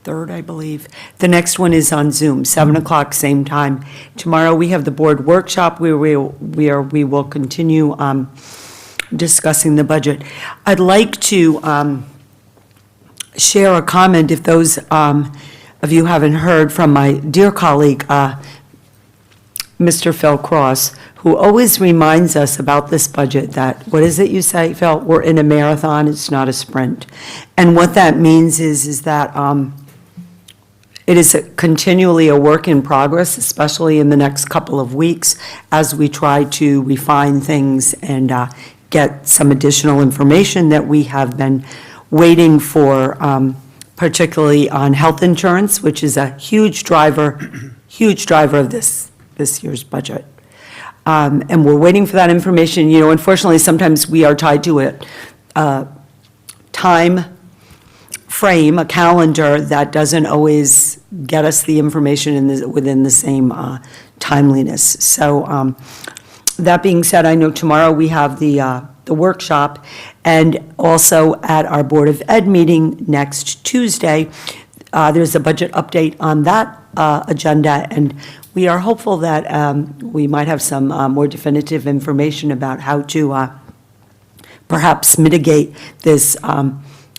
3rd, I believe. The next one is on Zoom, 7 o'clock, same time. Tomorrow, we have the board workshop where we will continue discussing the budget. I'd like to share a comment, if those of you haven't heard, from my dear colleague, Mr. Phil Cross, who always reminds us about this budget that, what is it you say, Phil? We're in a marathon, it's not a sprint. And what that means is that it is continually a work in progress, especially in the next couple of weeks, as we try to refine things and get some additional information that we have been waiting for, particularly on health insurance, which is a huge driver of this year's budget. And we're waiting for that information. You know, unfortunately, sometimes we are tied to a time frame, a calendar that doesn't always get us the information within the same timeliness. So that being said, I know tomorrow we have the workshop, and also at our Board of Ed meeting next Tuesday, there's a budget update on that agenda, and we are hopeful that we might have some more definitive information about how to perhaps mitigate this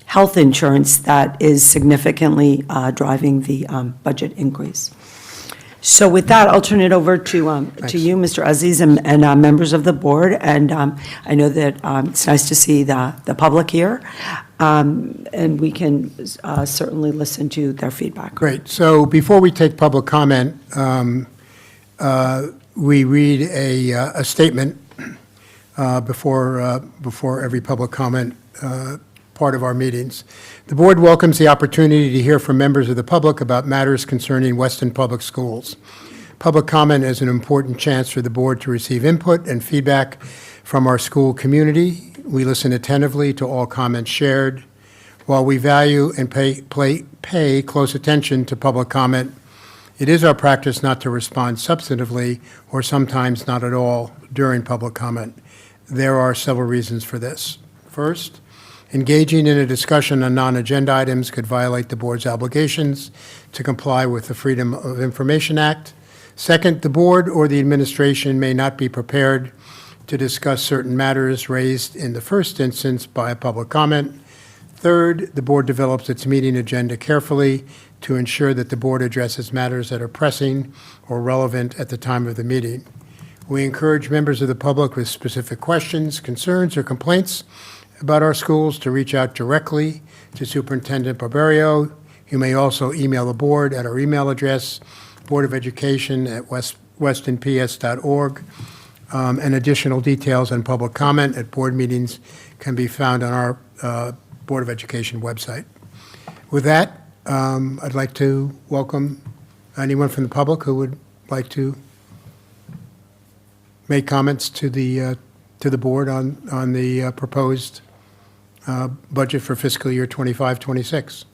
health insurance that is significantly driving the budget increase. So with that, I'll turn it over to you, Mr. Aziz, and members of the board. And I know that it's nice to see the public here, and we can certainly listen to their feedback. Great. So before we take public comment, we read a statement before every public comment part of our meetings. The board welcomes the opportunity to hear from members of the public about matters concerning Weston Public Schools. Public comment is an important chance for the board to receive input and feedback from our school community. We listen attentively to all comments shared. While we value and pay close attention to public comment, it is our practice not to respond substantively, or sometimes not at all, during public comment. There are several reasons for this. First, engaging in a discussion on non-agenda items could violate the board's obligations to comply with the Freedom of Information Act. Second, the board or the administration may not be prepared to discuss certain matters raised in the first instance by a public comment. Third, the board develops its meeting agenda carefully to ensure that the board addresses matters that are pressing or relevant at the time of the meeting. We encourage members of the public with specific questions, concerns, or complaints about our schools to reach out directly to Superintendent Barberio. You may also email the board at our email address, boardofelucation@westonps.org. And additional details on public comment at board meetings can be found on our Board of Education website. With that, I'd like to welcome anyone from the public who would like to make comments to the board on the proposed budget for fiscal year 25-26.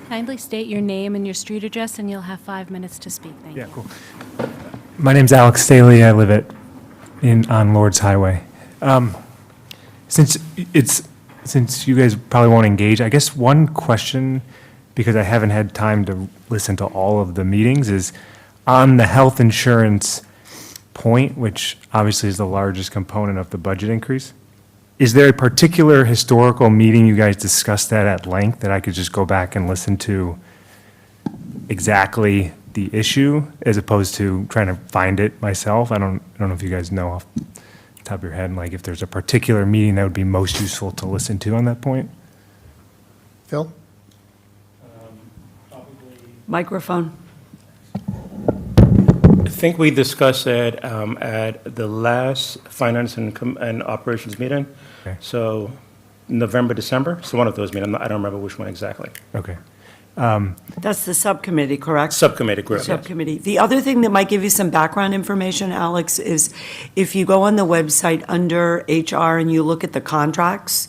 Kindly state your name and your street address, and you'll have 5 minutes to speak. Thank you. Yeah, cool. My name's Alex Staley. I live on Lord's Highway. Since you guys probably won't engage, I guess one question, because I haven't had time to listen to all of the meetings, is on the health insurance point, which obviously is the largest component of the budget increase. Is there a particular historical meeting you guys discussed that at length that I could just go back and listen to exactly the issue as opposed to trying to find it myself? I don't know if you guys know off the top of your head, like if there's a particular meeting that would be most useful to listen to on that point. Phil? Microphone. I think we discussed it at the last Finance and Operations meeting. Okay. So November, December, so one of those meetings. I don't remember which one exactly. Okay. That's the subcommittee, correct? Subcommittee group. Subcommittee. Yes. The other thing that might give you some background information, Alex, is if you go on the website under HR and you look at the contracts,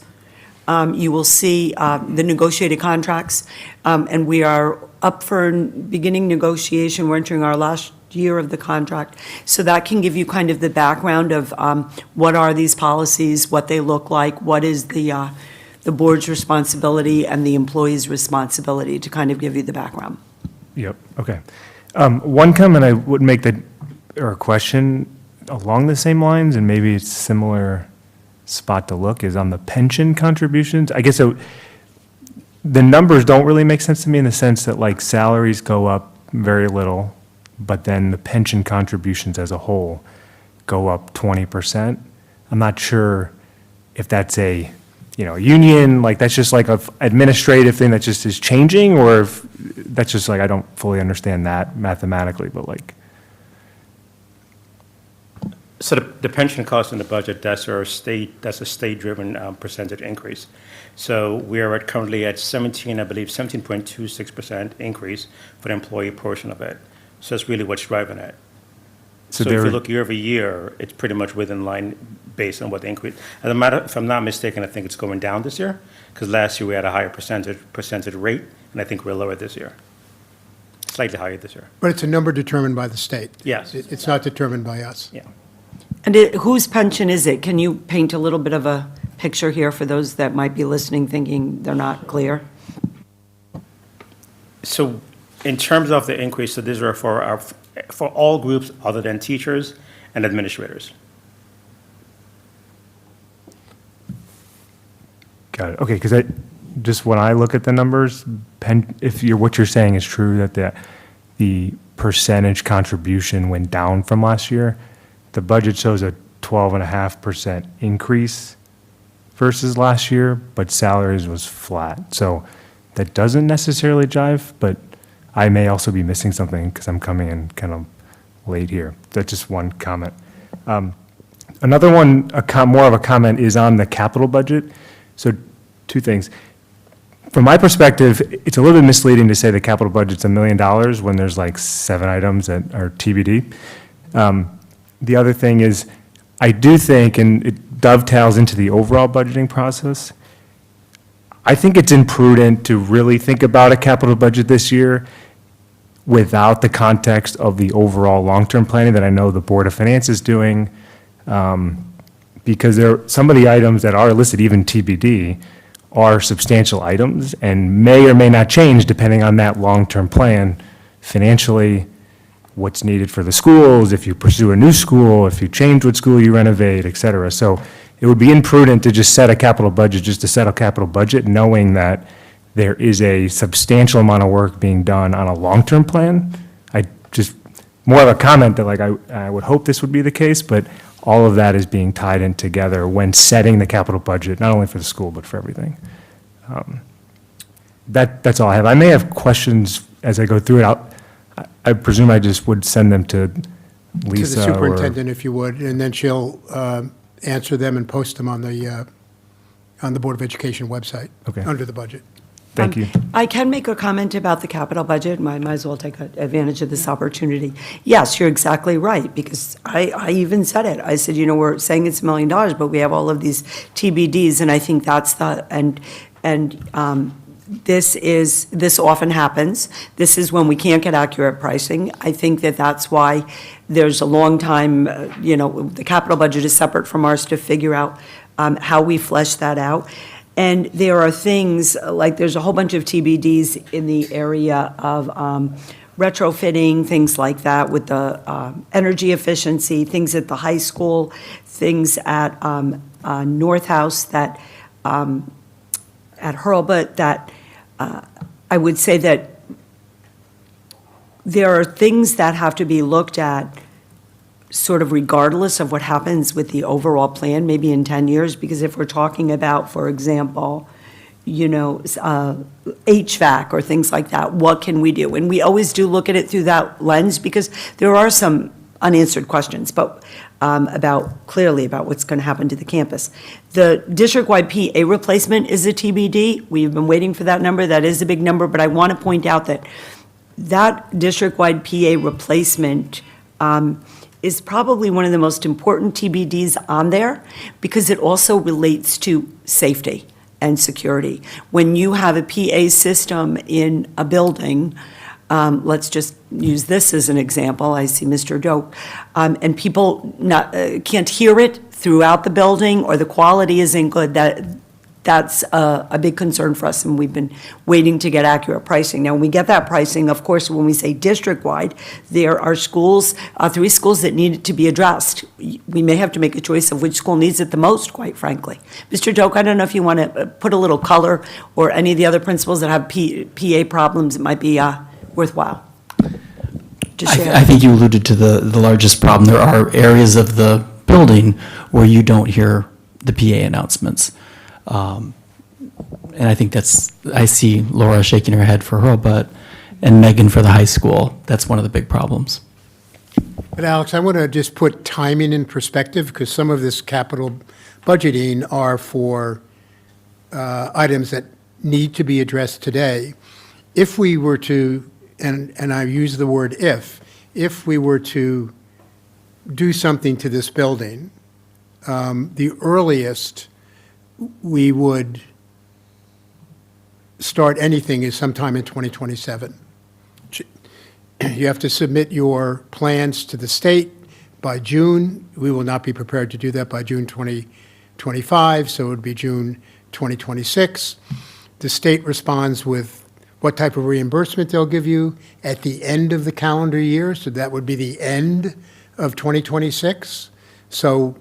you will see the negotiated contracts, and we are up for beginning negotiation. We're entering our last year of the contract. So that can give you kind of the background of what are these policies, what they look like, what is the board's responsibility and the employee's responsibility, to kind of give you the background. Yep, okay. One comment I would make that, or a question along the same lines, and maybe it's a similar spot to look, is on the pension contributions. I guess the numbers don't really make sense to me in the sense that like salaries go up very little, but then the pension contributions as a whole go up 20%. I'm not sure if that's a, union, like that's just like a administrative thing that just is changing, or if that's just like, I don't fully understand that mathematically, but like. So the pension cost in the budget, that's a state-driven percentage increase. So we are currently at 17.26% increase for the employee portion of it. So that's really what's driving it. So if you look year over year, it's pretty much within line based on what the increase. As a matter, if I'm not mistaken, I think it's going down this year, because last year we had a higher percentage rate, and I think we're lower this year. Slightly higher this year. But it's a number determined by the state. Yes. It's not determined by us. Yeah. And whose pension is it? Can you paint a little bit of a picture here for those that might be listening thinking they're not clear? So in terms of the increase, so these are for all groups other than teachers and administrators. Got it. Okay, because just when I look at the numbers, what you're saying is true, that the percentage contribution went down from last year, the budget shows a 12.5% increase versus last year, but salaries was flat. So that doesn't necessarily jive, but I may also be missing something because I'm coming in kind of late here. That's just one comment. Another one, more of a comment, is on the capital budget. So two things. From my perspective, it's a little bit misleading to say the capital budget's $1 million when there's like 7 items that are TBD. The other thing is, I do think, and it dovetails into the overall budgeting process, I think it's imprudent to really think about a capital budget this year without the context of the overall long-term planning that I know the Board of Finance is doing, because some of the items that are listed, even TBD, are substantial items and may or may not change depending on that long-term plan financially, what's needed for the schools, if you pursue a new school, if you change what school you renovate, et cetera. So it would be imprudent to just set a capital budget just to set a capital budget, knowing that there is a substantial amount of work being done on a long-term plan. More of a comment that like I would hope this would be the case, but all of that is being tied in together when setting the capital budget, not only for the school, but for everything. That's all I have. I may have questions as I go through it. I presume I just would send them to Lisa. To the superintendent, if you would, and then she'll answer them and post them on the Board of Education website. Okay. Under the budget. Thank you. I can make a comment about the capital budget. I might as well take advantage of this opportunity. Yes, you're exactly right, because I even said it. I said, we're saying it's $1 million, but we have all of these TBDs, and I think that's this often happens. This is when we can't get accurate pricing. I think that's why there's a long time, the capital budget is separate from ours to figure out how we flesh that out. And there are things, like there's a whole bunch of TBDs in the area of retrofitting, things like that with the energy efficiency, things at the high school, things at North House, at Hurlbut, that I would say that there are things that have to be looked at sort of regardless of what happens with the overall plan, maybe in 10 years, because if we're talking about, for example, HVAC or things like that, what can we do? And we always do look at it through that lens, because there are some unanswered questions, but clearly about what's going to happen to the campus. The district-wide PA replacement is a TBD. We've been waiting for that number. That is a big number, but I want to point out that district-wide PA replacement is probably one of the most important TBDs on there, because it also relates to safety and security. When you have a PA system in a building, let's just use this as an example, I see Mr. Doak, and people can't hear it throughout the building, or the quality isn't good, that's a big concern for us, and we've been waiting to get accurate pricing. Now, when we get that pricing, of course, when we say district-wide, there are schools, 3 schools that need to be addressed. We may have to make a choice of which school needs it the most, quite frankly. Mr. Doak, I don't know if you want to put a little color, or any of the other principals that have PA problems, it might be worthwhile to share. I think you alluded to the largest problem. There are areas of the building where you don't hear the PA announcements. And I think I see Laura shaking her head for her butt, and Megan for the high school. That's one of the big problems. But Alex, I want to just put timing in perspective, because some of this capital budgeting are for items that need to be addressed today. If we were to, and I use the word if we were to do something to this building, the earliest we would start anything is sometime in 2027. You have to submit your plans to the state by June. We will not be prepared to do that by June 2025, so it would be June 2026. The state responds with what type of reimbursement they'll give you at the end of the calendar year, so that would be the end of 2026. So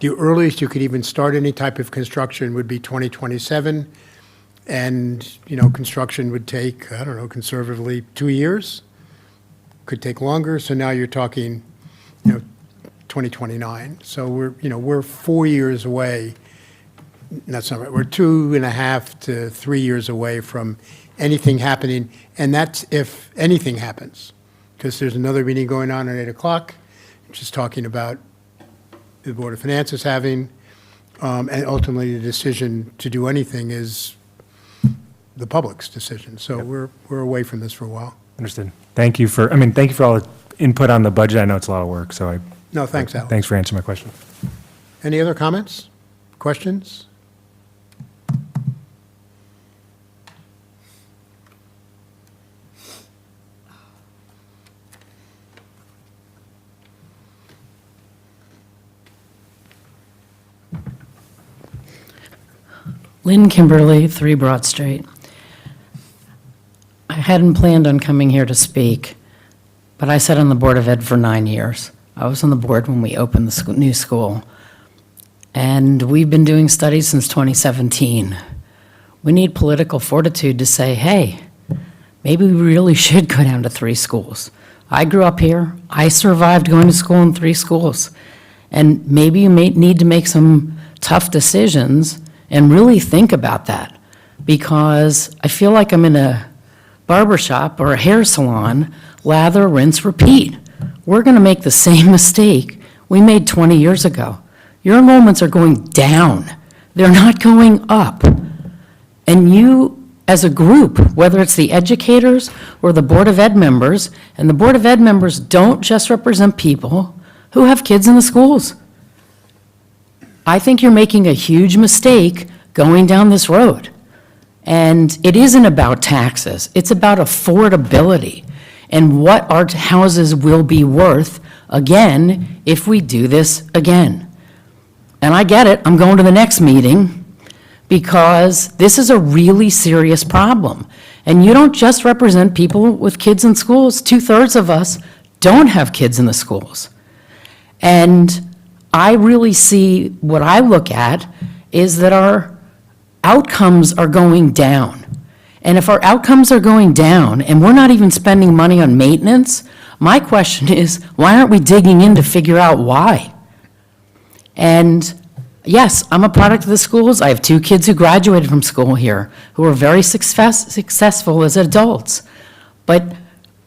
the earliest you could even start any type of construction would be 2027, and, construction would take, I don't know, conservatively 2 years. Could take longer, so now you're talking, 2029. So we're 4 years away. That's not right. We're 2.5 to 3 years away from anything happening, and that's if anything happens, because there's another meeting going on at 8 o'clock, which is talking about the Board of Finance is having, and ultimately the decision to do anything is the public's decision. So we're away from this for a while. Understood. Thank you for all the input on the budget. I know it's a lot of work, so No, thanks, Alex. thanks for answering my question. Any other comments, questions? Lynn Kimberly, 3 Broad Street. I hadn't planned on coming here to speak, but I sat on the Board of Ed for 9 years. I was on the board when we opened the new school, and we've been doing studies since 2017. We need political fortitude to say, hey, maybe we really should go down to 3 schools. I grew up here. I survived going to school in 3 schools. And maybe you may need to make some tough decisions and really think about that, because I feel like I'm in a barber shop or a hair salon, lather, rinse, repeat. We're going to make the same mistake we made 20 years ago. Your enrollments are going down. They're not going up. And you, as a group, whether it's the educators or the Board of Ed members, and the Board of Ed members don't just represent people who have kids in the schools. I think you're making a huge mistake going down this road. And it isn't about taxes. It's about affordability and what our houses will be worth, again, if we do this again. And I get it. I'm going to the next meeting because this is a really serious problem. And you don't just represent people with kids in schools. 2/3 of us don't have kids in the schools. And I really see, what I look at is that our outcomes are going down. And if our outcomes are going down and we're not even spending money on maintenance, my question is, why aren't we digging in to figure out why? And yes, I'm a product of the schools. I have 2 kids who graduated from school here who are very successful as adults. But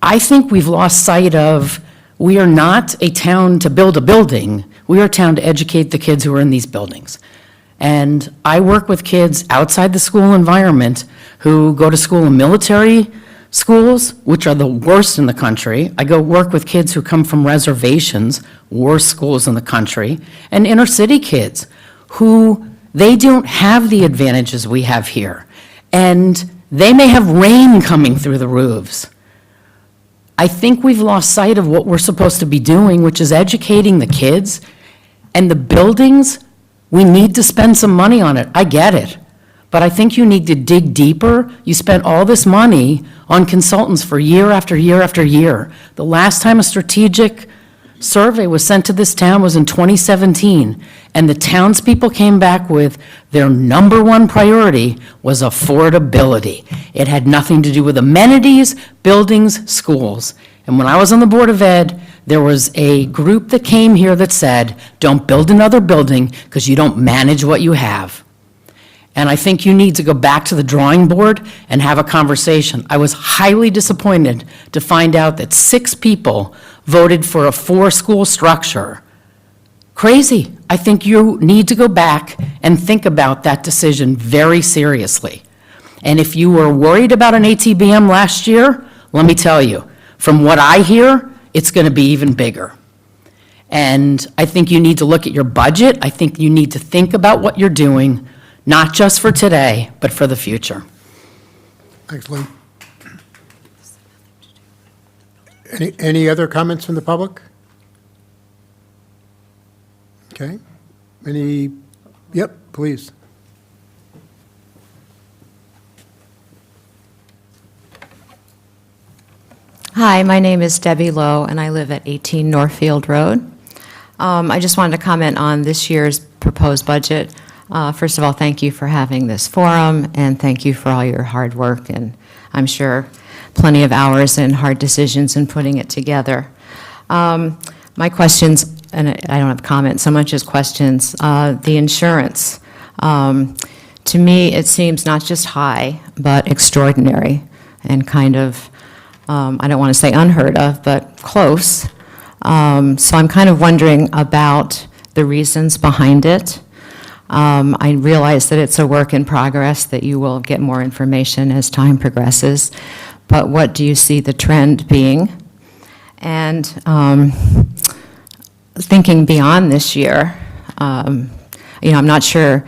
I think we've lost sight of, we are not a town to build a building. We are a town to educate the kids who are in these buildings. And I work with kids outside the school environment who go to school in military schools, which are the worst in the country. I go work with kids who come from reservations, worst schools in the country, and inner city kids who, they don't have the advantages we have here. And they may have rain coming through the roofs. I think we've lost sight of what we're supposed to be doing, which is educating the kids. And the buildings, we need to spend some money on it. I get it. But I think you need to dig deeper. You spent all this money on consultants for year after year after year. The last time a strategic survey was sent to this town was in 2017, and the townspeople came back with their number one priority was affordability. It had nothing to do with amenities, buildings, schools. And when I was on the Board of Ed, there was a group that came here that said, don't build another building because you don't manage what you have. And I think you need to go back to the drawing board and have a conversation. I was highly disappointed to find out that 6 people voted for a 4-school structure. Crazy. I think you need to go back and think about that decision very seriously. And if you were worried about an ATBM last year, let me tell you, from what I hear, it's going to be even bigger. And I think you need to look at your budget. I think you need to think about what you're doing, not just for today, but for the future. Thanks, Lynn. Any other comments from the public? Okay. Yep, please. Hi, my name is Debbie Lowe, and I live at 18 Northfield Road. I just wanted to comment on this year's proposed budget. First of all, thank you for having this forum, and thank you for all your hard work, and I'm sure plenty of hours and hard decisions in putting it together. My questions, and I don't have comments so much as questions, the insurance. To me, it seems not just high, but extraordinary, and kind of, I don't want to say unheard of, but close. So I'm kind of wondering about the reasons behind it. I realize that it's a work in progress, that you will get more information as time progresses, but what do you see the trend being? And thinking beyond this year, I'm not sure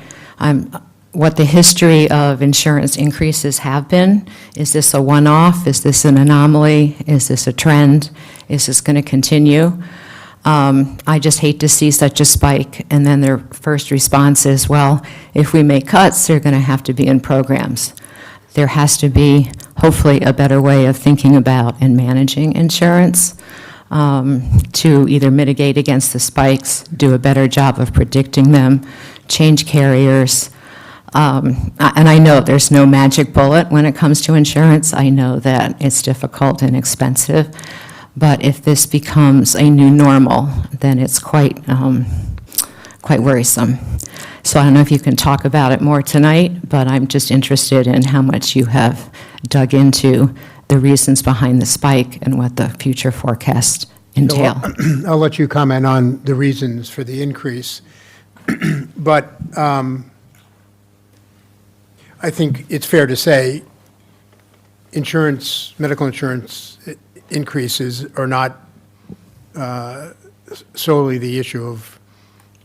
what the history of insurance increases have been. Is this a one-off? Is this an anomaly? Is this a trend? Is this going to continue? I just hate to see such a spike, and then their first response is, well, if we make cuts, they're going to have to be in programs. There has to be, hopefully, a better way of thinking about and managing insurance to either mitigate against the spikes, do a better job of predicting them, change carriers. And I know there's no magic bullet when it comes to insurance. I know that it's difficult and expensive. But if this becomes a new normal, then it's quite worrisome. So I don't know if you can talk about it more tonight, but I'm just interested in how much you have dug into the reasons behind the spike and what the future forecasts entail. So I'll let you comment on the reasons for the increase. But I think it's fair to say medical insurance increases are not solely the issue of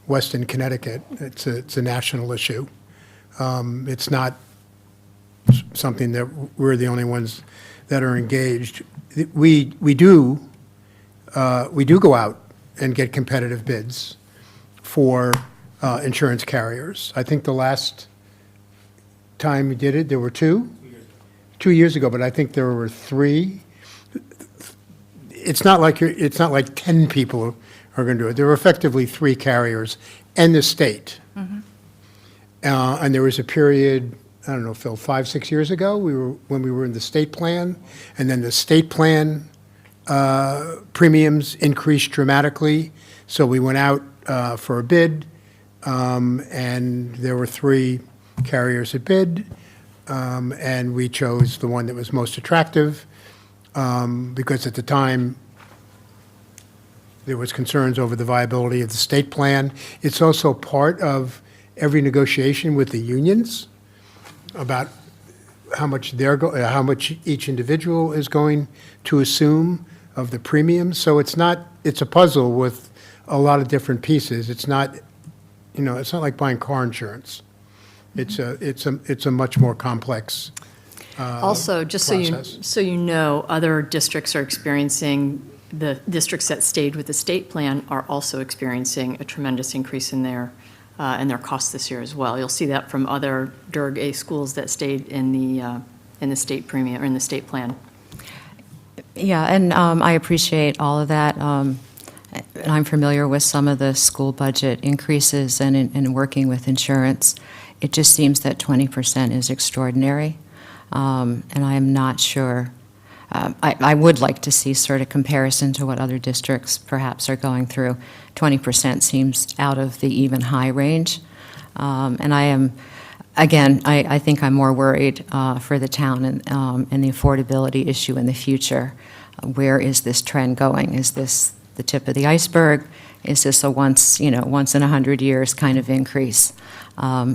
Weston, Connecticut. It's a national issue. It's not something that we're the only ones that are engaged. We do go out and get competitive bids for insurance carriers. I think the last time we did it, there were 2. 2 years ago, but I think there were 3. It's not like 10 people are going to do it. There were effectively 3 carriers and the state. Mm-hmm. And there was a period, I don't know, Phil, 5, 6 years ago, when we were in the state plan, and then the state plan premiums increased dramatically. So we went out for a bid, and there were 3 carriers that bid, and we chose the one that was most attractive. Because at the time, there was concerns over the viability of the state plan. It's also part of every negotiation with the unions about how much each individual is going to assume of the premiums. So it's a puzzle with a lot of different pieces. It's not like buying car insurance. It's a much more complex Also, just process. so you know, other districts are experiencing, the districts that stayed with the state plan are also experiencing a tremendous increase in their costs this year as well. You'll see that from other Durg A schools that stayed in the state premium, or in the state plan. Yeah, and I appreciate all of that. And I'm familiar with some of the school budget increases, and in working with insurance, it just seems that 20% is extraordinary. And I am not sure, I would like to see sort of comparison to what other districts perhaps are going through. 20% seems out of the even high range. And I am, again, I think I'm more worried for the town and the affordability issue in the future. Where is this trend going? Is this the tip of the iceberg? Is this a once in 100 years kind of increase?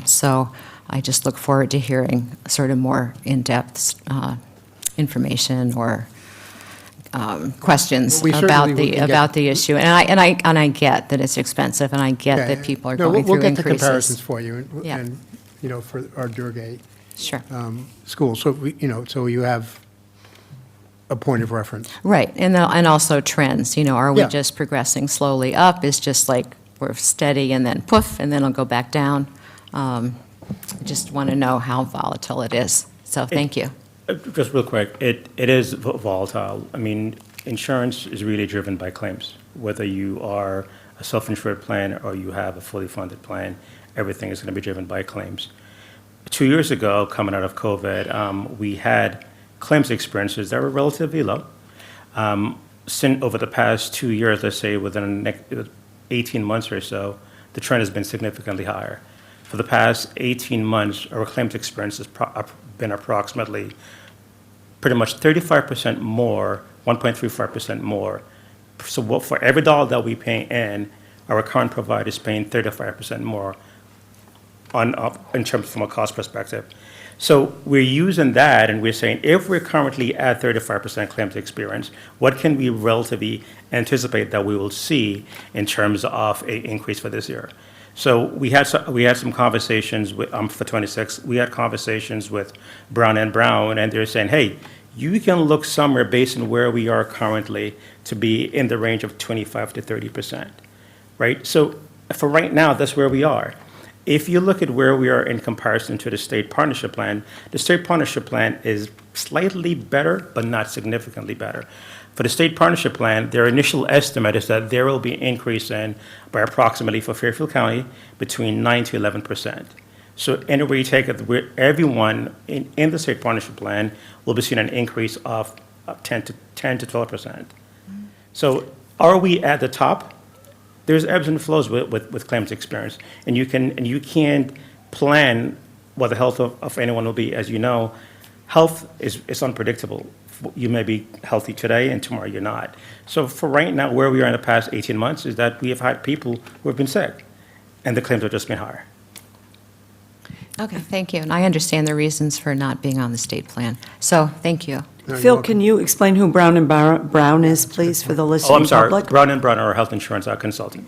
So I just look forward to hearing sort of more in-depth information or questions We certainly can about get- the issue. And I get that it's expensive, and I get Okay. that people are No, going through We'll get the increases. comparisons for you, Yeah. and, for our Durg A Sure. schools. So, so you have a point of reference. Right, and also trends, are we Yeah. just progressing slowly up? Is just like we're steady and then poof, and then it'll go back down? I just want to know how volatile it is. So thank you. Just real quick, it is volatile. I mean, insurance is really driven by claims. Whether you are a self-insured plan or you have a fully funded plan, everything is going to be driven by claims. 2 years ago, coming out of COVID, we had claims experiences that were relatively low. Since over the past 2 years, let's say within the next 18 months or so, the trend has been significantly higher. For the past 18 months, our claims experience has been approximately pretty much 35% more, 1.35% more. So for every dollar that we pay in, our current provider is paying 35% more in terms from a cost perspective. So we're using that, and we're saying, if we're currently at 35% claims experience, what can we relatively anticipate that we will see in terms of an increase for this year? So we had some conversations with, for 26, we had conversations with Brown and Brown, and they're saying, hey, you can look somewhere based on where we are currently to be in the range of 25 to 30%, right? So for right now, that's where we are. If you look at where we are in comparison to the state partnership plan, the state partnership plan is slightly better, but not significantly better. For the state partnership plan, their initial estimate is that there will be an increase in by approximately for Fairfield County between 9 to 11%. So anywhere you take it, everyone in the state partnership plan will be seeing an increase of 10 to 12%. So are we at the top? There's ebbs and flows with claims experience, and you can't plan what the health of anyone will be. As you know, health is unpredictable. You may be healthy today, and tomorrow you're not. So for right now, where we are in the past 18 months is that we have had people who have been sick, and the claims have just been higher. Okay, thank you. And I understand the reasons for not being on the state plan. So thank you. No, you're Phil, welcome. can you explain who Brown and Brown is, please, for the Oh, listening I'm sorry. public? Brown and Brown are our health insurance consultant.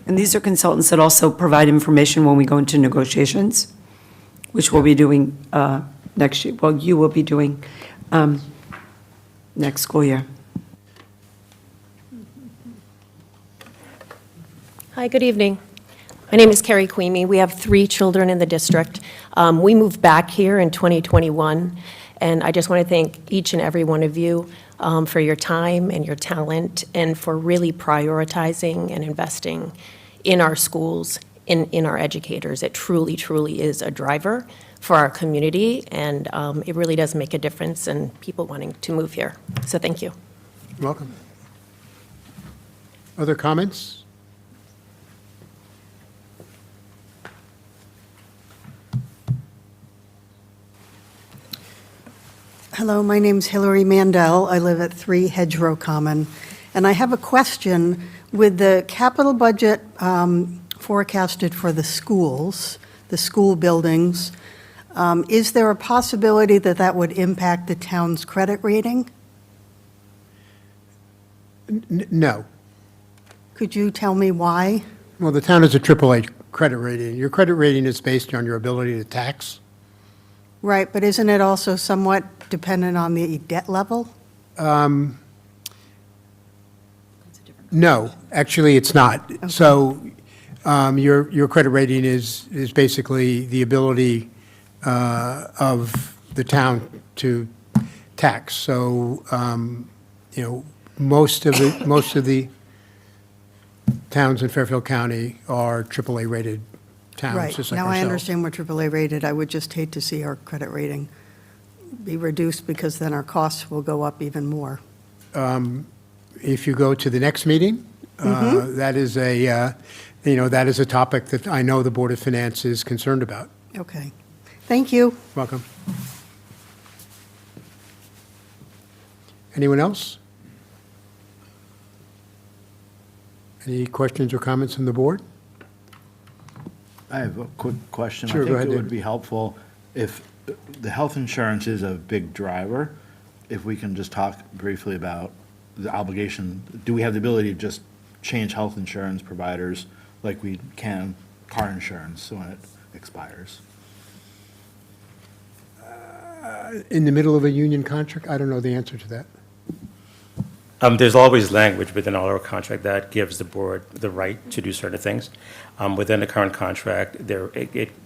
And these are consultants that also provide information when we go into negotiations, which we'll be doing next year. Well, you will be doing next school year. Hi, good evening. My name is Carrie Queemy. We have 3 children in the district. We moved back here in 2021, and I just want to thank each and every one of you for your time and your talent, and for really prioritizing and investing in our schools, in our educators. It truly, truly is a driver for our community, and it really does make a difference in people wanting to move here. So thank you. Welcome. Other comments? Hello, my name's Hillary Mandel. I live at 3 Hedgerow Common. And I have a question. With the capital budget forecasted for the schools, the school buildings, is there a possibility that that would impact the town's credit rating? No. Could you tell me why? Well, the town has a AAA credit rating. Your credit rating is based on your ability to tax. Right, but isn't it also somewhat dependent on the debt level? No, actually, it's not. So your credit rating is basically the ability of the town to tax. So, most of the towns in Fairfield County are AAA rated towns, Right, just like now I ourselves. understand we're AAA rated. I would just hate to see our credit rating be reduced because then our costs will go up even more. If you go to the next meeting, that is a topic that I know the Board of Finance is concerned about. Okay, thank you. Welcome. Anyone else? Any questions or comments from the board? I have a quick question. Sure, go ahead, I think it would David. be helpful if the health insurance is a big driver, if we can just talk briefly about the obligation. Do we have the ability to just change health insurance providers like we can car insurance when it expires? In the middle of a union contract? I don't know the answer to that. There's always language within our contract that gives the board the right to do certain things. Within the current contract, the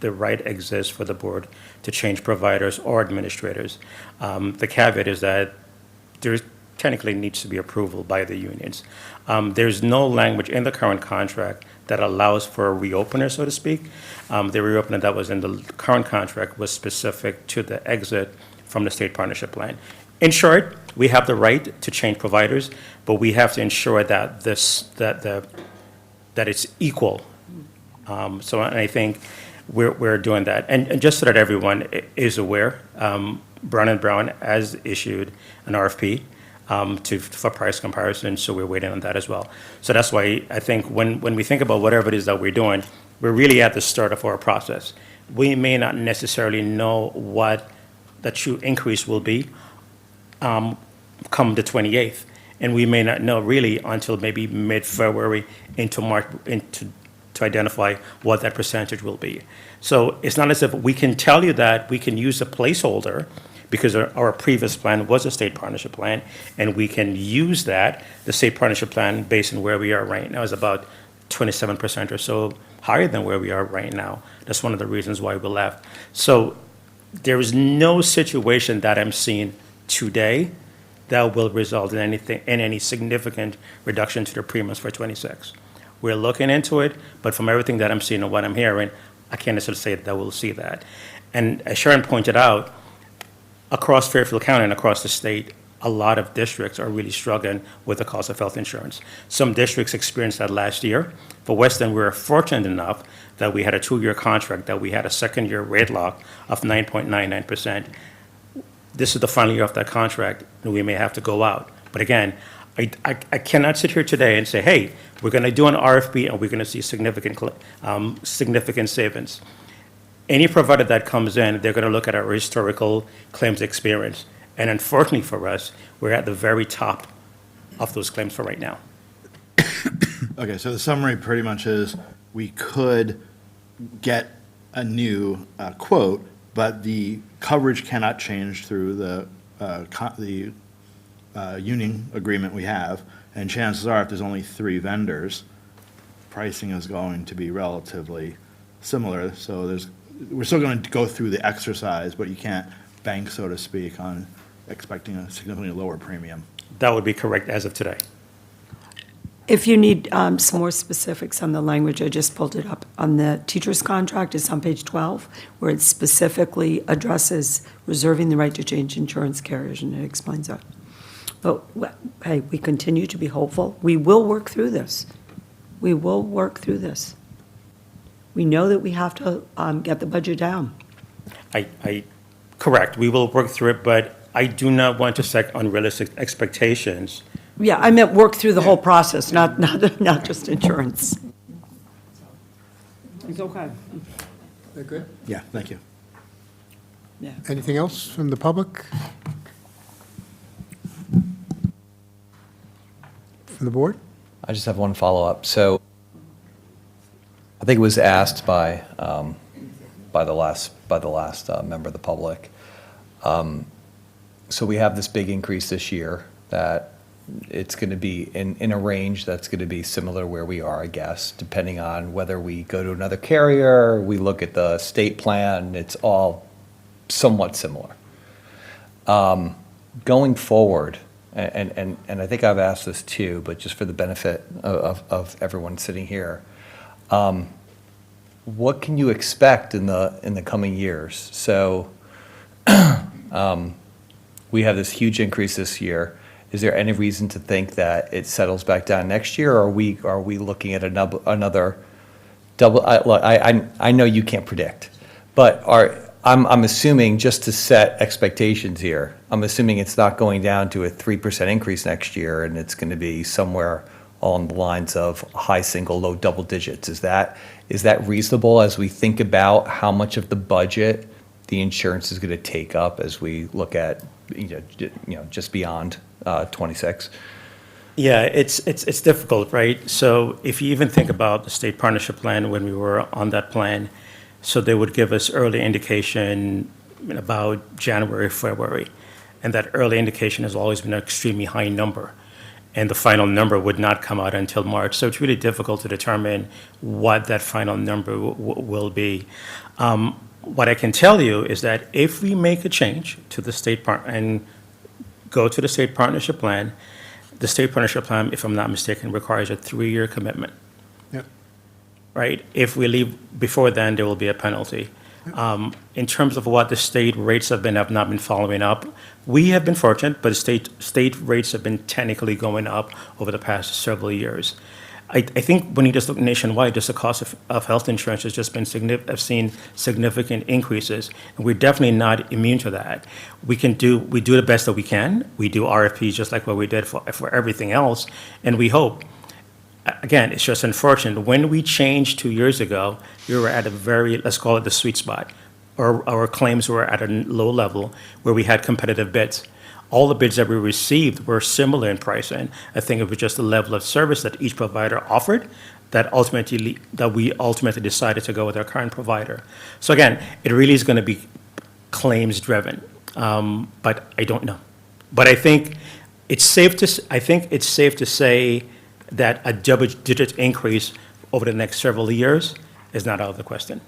right exists for the board to change providers or administrators. The caveat is that there technically needs to be approval by the unions. There's no language in the current contract that allows for a reopener, so to speak. The reopener that was in the current contract was specific to the exit from the state partnership plan. In short, we have the right to change providers, but we have to ensure that that it's equal. So I think we're doing that. And just so that everyone is aware, Brown & Brown has issued an RFP for price comparison, so we're waiting on that as well. So that's why I think when we think about whatever it is that we're doing, we're really at the start of our process. We may not necessarily know what the true increase will be come the 28th, and we may not know really until maybe mid-February into March to identify what that percentage will be. So it's not as if we can tell you that we can use a placeholder because our previous plan was a state partnership plan, and we can use that. The state partnership plan, based on where we are right now, is about 27% or so higher than where we are right now. That's one of the reasons why we left. So there is no situation that I'm seeing today that will result in any significant reduction to the premiums for 26. We're looking into it, but from everything that I'm seeing and what I'm hearing, I can't necessarily say that we'll see that. And as Sharon pointed out, across Fairfield County and across the state, a lot of districts are really struggling with the cost of health insurance. Some districts experienced that last year. For Weston, we were fortunate enough that we had a 2-year contract, that we had a second-year rate lock of 9.99%. This is the final year of that contract, and we may have to go out. But again, I cannot sit here today and say, hey, we're going to do an RFP and we're going to see significant savings. Any provider that comes in, they're going to look at our historical claims experience. And unfortunately for us, we're at the very top of those claims for right now. Okay, so the summary pretty much is we could get a new quote, but the coverage cannot change through the union agreement we have, and chances are, if there's only 3 vendors, pricing is going to be relatively similar. So we're still going to go through the exercise, but you can't bank, so to speak, on expecting a significantly lower premium. That would be correct as of today. If you need some more specifics on the language, I just pulled it up. On the teacher's contract, it's on page 12, where it specifically addresses reserving the right to change insurance carriers, and it explains that. But, hey, we continue to be hopeful. We will work through this. We will work through this. We know that we have to get the budget down. Correct, we will work through it, but I do not want to set unrealistic expectations. Yeah, I meant work through the whole process, not just insurance. It's okay. That good? Yeah, thank you. Yeah. Anything else from the public? From the board? I just have one follow-up. So I think it was asked by by the last member of the public. So we have this big increase this year that it's going to be in a range that's going to be similar where we are, I guess, depending on whether we go to another carrier, we look at the state plan, it's all somewhat similar. Going forward, and I think I've asked this too, but just for the benefit of everyone sitting here, what can you expect in the coming years? So we have this huge increase this year. Is there any reason to think that it settles back down next year, or are we looking at another double? I know you can't predict, but I'm assuming, just to set expectations here, I'm assuming it's not going down to a 3% increase next year, and it's going to be somewhere along the lines of high single, low double digits. Is that reasonable as we think about how much of the budget the insurance is going to take up as we look at just beyond 26? Yeah, it's difficult, right? So if you even think about the state partnership plan, when we were on that plan, so they would give us early indication in about January, February, and that early indication has always been an extremely high number, and the final number would not come out until March. So it's really difficult to determine what that final number will be. What I can tell you is that if we make a change to the state and go to the state partnership plan, the state partnership plan, if I'm not mistaken, requires a 3-year commitment. Yep. Right? If we leave before then, there will be a penalty. In terms of what the state rates have not been following up. We have been fortunate, but state rates have been technically going up over the past several years. I think when you just look nationwide, just the cost of health insurance has just been have seen significant increases, and we're definitely not immune to that. We do the best that we can. We do RFPs just like what we did for everything else, and we hope. Again, it's just unfortunate. When we changed 2 years ago, we were at a very, let's call it the sweet spot. Our claims were at a low level where we had competitive bids. All the bids that we received were similar in pricing. I think it was just the level of service that each provider offered that we ultimately decided to go with our current provider. So again, it really is going to be claims driven, but I don't know. But I think it's safe to say that a double-digit increase over the next several years is not out of the question.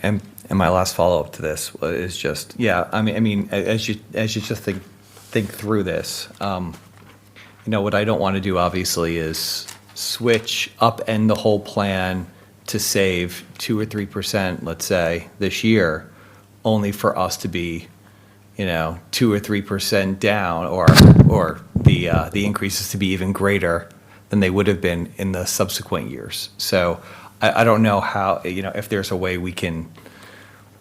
And my last follow-up to this is just, I mean, as you just think through this, what I don't want to do obviously is switch, upend the whole plan to save 2 or 3%, let's say, this year, only for us to be 2 or 3% down, or the increases to be even greater than they would have been in the subsequent years. So I don't know how, if there's a way we can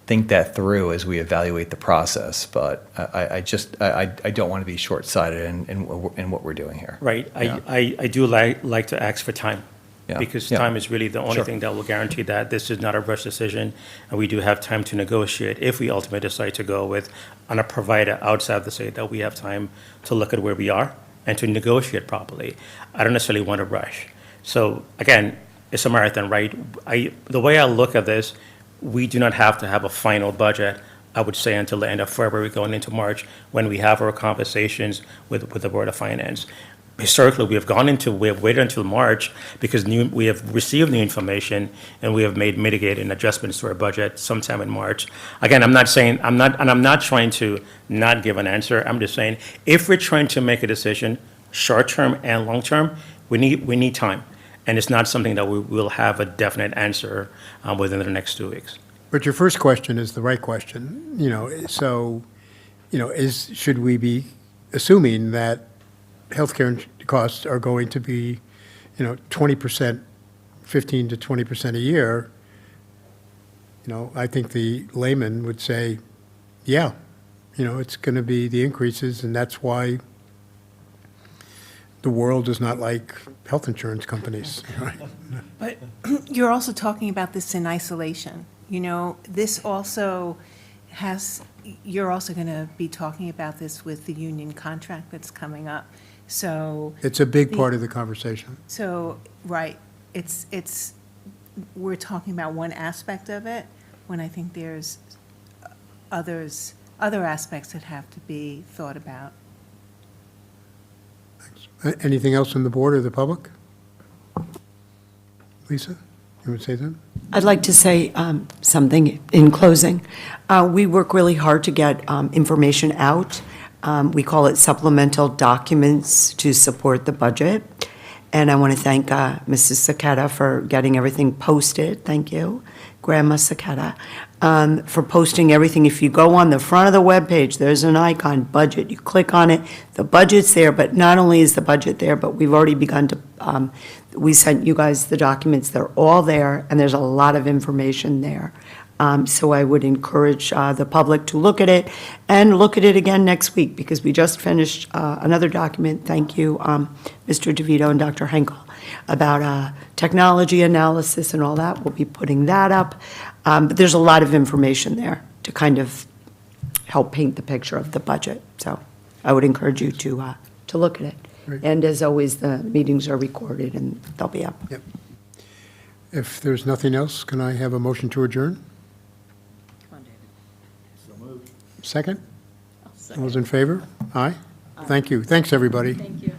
think that through as we evaluate the process, but I don't want to be short-sighted in what we're doing here. Right. Yeah. I do like to ask for time. Yeah. Because Yeah. time is really the only Sure. thing that will guarantee that this is not a rush decision, and we do have time to negotiate if we ultimately decide to go with on a provider outside the state, that we have time to look at where we are and to negotiate properly. I don't necessarily want to rush. So again, it's a marathon, right? The way I look at this, we do not have to have a final budget, I would say, until the end of February going into March, when we have our conversations with the Board of Finance. Historically, we have waited until March because we have received new information and we have made mitigating adjustments to our budget sometime in March. Again, I'm not trying to not give an answer. I'm just saying, if we're trying to make a decision, short-term and long-term, we need time. And it's not something that we will have a definite answer within the next 2 weeks. But your first question is the right question, should we be assuming that healthcare costs are going to be, 20%, 15 to 20% a year? I think the layman would say, yeah, it's going to be the increases, and that's why the world does not like health insurance companies. Right? But you're also talking about this in isolation. This also you're also going to be talking about this with the union contract that's coming up. So It's a big part of the conversation. So, right, we're talking about one aspect of it, when I think there's other aspects that have to be thought about. Anything else from the board or the public? Lisa, you want to say something? I'd like to say something in closing. We work really hard to get information out. We call it supplemental documents to support the budget. And I want to thank Mrs. Saketa for getting everything posted. Thank you, Grandma Saketa, for posting everything. If you go on the front of the webpage, there's an icon, budget. You click on it, the budget's there, but not only is the budget there, but we've already begun to, we sent you guys the documents. They're all there, and there's a lot of information there. So I would encourage the public to look at it and look at it again next week, because we just finished another document, thank you, Mr. DeVito and Dr. Henkel, about technology analysis and all that. We'll be putting that up. But there's a lot of information there to kind of help paint the picture of the budget. So I would encourage you to look at it. Great. And as always, the meetings are recorded and they'll be up. Yep. If there's nothing else, can I have a motion to adjourn? Second? All those in favor? Aye? Thank you. Thanks, everybody. Thank you.